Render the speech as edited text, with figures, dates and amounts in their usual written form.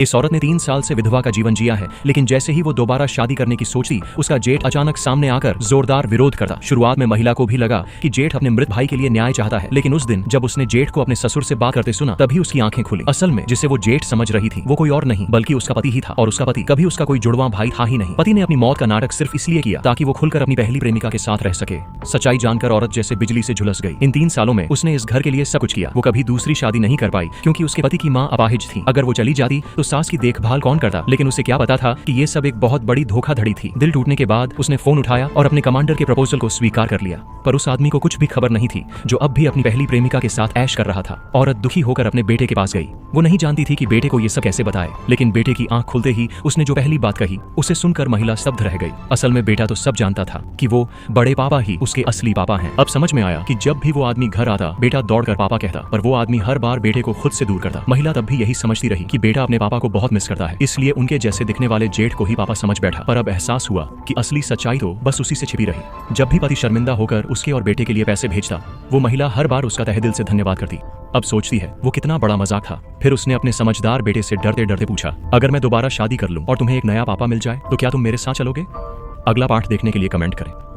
इस औरत ने 3 साल से विधवा का जीवन जिया है, लेकिन जैसे ही वो दोबारा शादी करने की सोची, उसका जेठ अचानक सामने आकर जोरदार विरोध करता। शुरुआत में महिला को भी लगा कि जेठ अपने मृत भाई के लिए न्याय चाहता है, लेकिन उस दिन जब उसने जेठ को अपने ससुर से बात करते सुना, तभी उसकी आंखें खुली। असल में जिसे वो जेठ समझ रही थी वो कोई और नहीं बल्कि उसका पति ही था, और उसका पति कभी उसका कोई जुड़वा भाई था ही नहीं। पति ने अपनी मौत का नाटक सिर्फ इसलिए किया ताकि वो खुलकर अपनी पहली प्रेमिका के साथ रह सके। सच्चाई जानकर औरत जैसे बिजली से झुलस गई। इन 3 सालों में उसने इस घर के लिए सब कुछ किया। वो कभी दूसरी शादी नहीं कर पाई क्योंकि उसके पति की माँ अपाहिज थी। अगर वो चली जाती तो सास की देखभाल कौन करता? लेकिन उसे क्या पता था कि ये सब एक बहुत बड़ी धोखाधड़ी थी। दिल टूटने के बाद उसने फोन उठाया और अपने कमांडर के प्रपोजल को स्वीकार कर लिया। पर उस आदमी को कुछ भी खबर नहीं थी जो अब भी अपनी पहली प्रेमिका के साथ ऐश कर रहा था। औरत दुखी होकर अपने बेटे के पास गई। वो नहीं जानती थी कि बेटे को ये सब कैसे बताए, लेकिन बेटे की आंख खुलते ही उसने जो पहली बात कही उसे सुनकर महिला स्तब्ध रह गई। असल में बेटा तो सब जानता था कि वो बड़े पापा ही उसके असली पापा हैं। अब समझ में आया कि जब भी वो आदमी घर आता, बेटा दौड़कर पापा कहता, पर वो आदमी हर बार बेटे को खुद से दूर करता। महिला तब भी यही समझती रही कि बेटा अपने पापा को बहुत मिस करता है, इसलिए उनके जैसे दिखने वाले जेठ को ही पापा समझ बैठा। पर अब एहसास हुआ कि असली सच्चाई तो बस उसी से छिपी रही। जब भी पति शर्मिंदा होकर उसके और बेटे के लिए पैसे भेजता, वो महिला हर बार उसका तहे दिल से धन्यवाद करती। अब सोचती है वो कितना बड़ा मजाक था। फिर उसने अपने समझदार बेटे से डरते डरते पूछा, अगर मैं दोबारा शादी कर लूं और तुम्हें एक नया पापा मिल जाए तो क्या तुम मेरे साथ चलोगे? अगला पार्ट देखने के लिए कमेंट करें।